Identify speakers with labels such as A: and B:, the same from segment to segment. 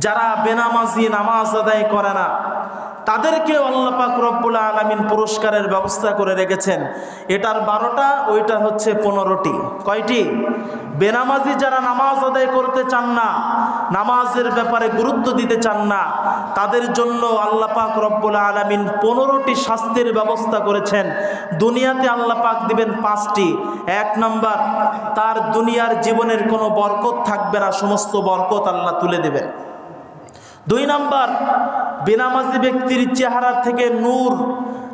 A: যারা বেনামাজি নামাজ আদায় করে না তাদেরকেও আল্লাহ পাক রব্বুল আলামিন পুরস্কারের ব্যবস্থা করে রেখেছেন। এটার 12টা, ওইটার হচ্ছে 15টি। কয়টি? বেনামাজি যারা নামাজ আদায় করতে চান না, নামাজের ব্যাপারে গুরুত্ব দিতে চান না, তাদের জন্য আল্লাহ পাক রব্বুল আলামিন 15টি শাস্তির ব্যবস্থা করেছেন। দুনিয়াতে আল্লাহ পাক দিবেন 5টি। 1 নাম্বার, তার দুনিয়ার জীবনের কোনো বরকত থাকবে না, সমস্ত বরকত আল্লাহ তুলে দেবেন। 2 নাম্বার, বেনামাজি ব্যক্তির চেহারা থেকে নূর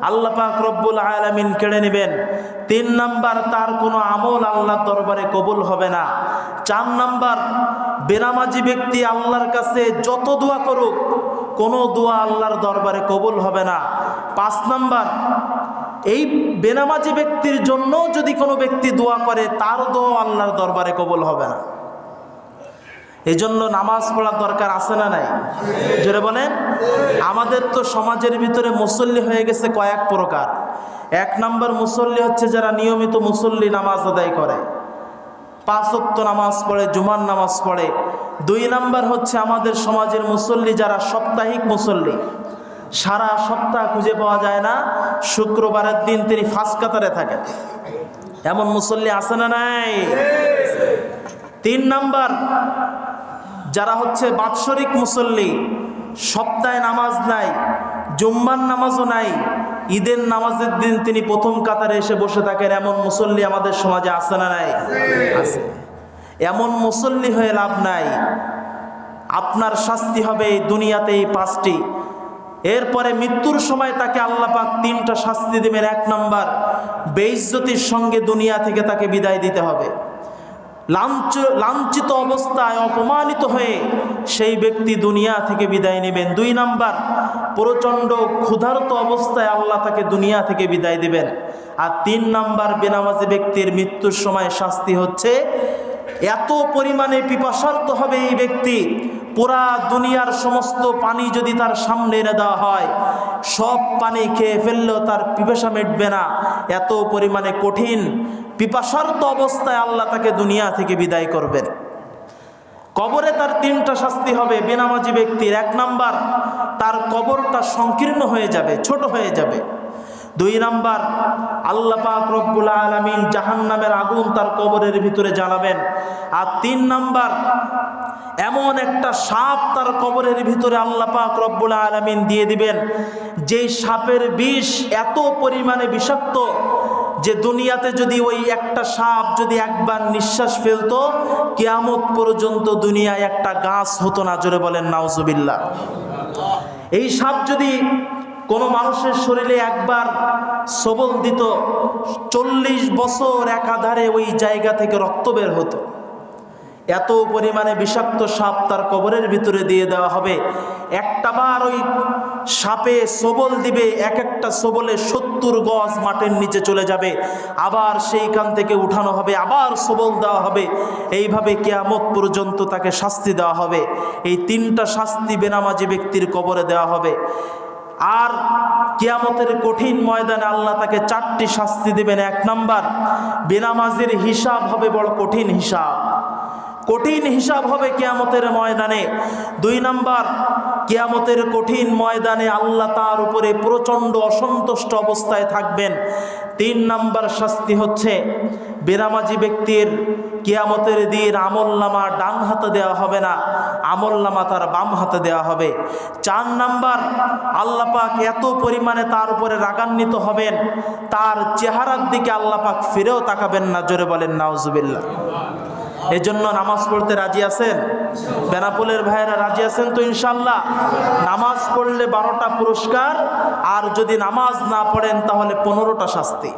A: আল্লাহ পাক রব্বুল আলামিন কেড়ে নেবেন। 3 নাম্বার, তার কোনো আমল আল্লাহর দরবারে কবুল হবে না। 4 নাম্বার, বেনামাজি ব্যক্তি আল্লাহর কাছে যত দোয়া করুক কোনো দোয়া আল্লাহর দরবারে কবুল হবে না। 5 নাম্বার, এই বেনামাজি ব্যক্তির জন্য যদি কোনো ব্যক্তি দোয়া করে তার দোয়া আল্লাহর দরবারে কবুল হবে না। এই জন্য নামাজ পড়ার দরকার আছে না নাই? জোরে বলেন। আমাদের তো সমাজের ভিতরে মুসল্লি হয়ে গেছে কয়েক প্রকার। 1 নাম্বার মুসল্লি হচ্ছে যারা নিয়মিত মুসল্লি, নামাজ আদায় করে, 5 ওয়াক্ত নামাজ পড়ে, জুমার নামাজ পড়ে। 2 নাম্বার হচ্ছে আমাদের সমাজের মুসল্লি যারা সাপ্তাহিক মুসল্লি, সারা সপ্তাহ খুঁজে পাওয়া যায় না, শুক্রবারের দিন তিনি ফাঁস কাতারে থাকেন। এমন মুসল্লি আছে না নাই? 3 নাম্বার, যারা হচ্ছে বাৎসরিক মুসল্লি, সপ্তাহে নামাজ নাই, জুম্মার নামাজও নাই, ঈদের নামাজের দিন তিনি প্রথম কাতারে এসে বসে থাকেন। এমন মুসল্লি আমাদের সমাজে আছে না নাই? আছে। এমন মুসল্লি হয়ে লাভ নাই। আপনার শাস্তি হবে এই দুনিয়াতেই 5টি। এরপরে মৃত্যুর সময় তাকে আল্লাহ পাক 3টা শাস্তি দেবেন। 1 নাম্বার, বেইজ্জতির সঙ্গে দুনিয়া থেকে তাকে বিদায় দিতে হবে। লাঞ্ছিত অবস্থায়, অপমানিত হয়ে সেই ব্যক্তি দুনিয়া থেকে বিদায় নেবেন। 2 নাম্বার, প্রচণ্ড ক্ষুধার্ত অবস্থায় আল্লাহ তাকে দুনিয়া থেকে বিদায় দিবেন। আর 3 নাম্বার, বেনামাজি ব্যক্তির মৃত্যুর সময় শাস্তি হচ্ছে এত পরিমাণে পিপাসার্ত হবে এই ব্যক্তি, পুরা দুনিয়ার সমস্ত পানি যদি তার সামনে এনে দেওয়া হয় সব পানি খেয়ে ফেললেও তার পিপাসা মিটবে না। এত পরিমাণে কঠিন পিপাসার্ত অবস্থায় আল্লাহ তাকে দুনিয়া থেকে বিদায় করবেন। কবরে তার 3টা শাস্তি হবে বেনামাজি ব্যক্তির। 1 নাম্বার, তার কবরটা সংকীর্ণ হয়ে যাবে, ছোট হয়ে যাবে। 2 নাম্বার, আল্লাহ পাক রব্বুল আলামিন জাহান্নামের আগুন তার কবরের ভিতরে জ্বালাবেন। আর 3 নাম্বার, এমন একটা সাপ তার কবরের ভিতরে আল্লাহ পাক রব্বুল আলামিন দিয়ে দিবেন, যেই সাপের বিষ এত পরিমাণে বিষাক্ত যে দুনিয়াতে যদি ওই একটা সাপ যদি একবার নিঃশ্বাস ফেলতো কিয়ামত পর্যন্ত দুনিয়ায় একটা গাছ হতো না। জোরে বলেন নাউজুবিল্লাহ। এই সাপ যদি কোনো মানুষের শরীরে একবার সবল দিত 40 বছর একাধারে ওই জায়গা থেকে রক্ত বের হতো। এত পরিমাণে বিষাক্ত সাপ তার কবরের ভিতরে দিয়ে দেওয়া হবে। একটাবার ওই সাপে সবল দিবে, এক একটা সবলে 70 গজ মাটির নিচে চলে যাবে, আবার সেইখান থেকে উঠানো হবে, আবার সবল দেওয়া হবে। এইভাবে কিয়ামত পর্যন্ত তাকে শাস্তি দেওয়া হবে। এই 3টা শাস্তি বেনামাজি ব্যক্তির কবরে দেওয়া হবে। আর কিয়ামতের কঠিন ময়দানে আল্লাহ তাকে 4টি শাস্তি দেবেন। 1 নাম্বার, বেনামাজির হিসাব হবে বড় কঠিন হিসাব, কঠিন হিসাব হবে কিয়ামতের ময়দানে। 2 নাম্বার, কিয়ামতের কঠিন ময়দানে আল্লাহ তার উপরে প্রচণ্ড অসন্তুষ্ট অবস্থায় থাকবেন। 3 নাম্বার শাস্তি হচ্ছে বেনামাজি ব্যক্তির কিয়ামতের দিন আমলনামা ডান হাতে দেওয়া হবে না, আমলনামা তার বাম হাতে দেওয়া হবে। 4 নাম্বার, আল্লাহ পাক এত পরিমাণে তার উপরে রাগান্বিত হবেন তার চেহারার দিকে আল্লাহ পাক ফিরেও তাকাবেন না। জোরে বলেন নাউজুবিল্লাহ। এই জন্য নামাজ পড়তে রাজি আছেন? বেনাপোলের ভাইয়েরা রাজি আছেন তো? ইনশাল্লাহ। নামাজ পড়লে 12টা পুরস্কার, আর যদি নামাজ না পড়েন তাহলে 15টা শাস্তি।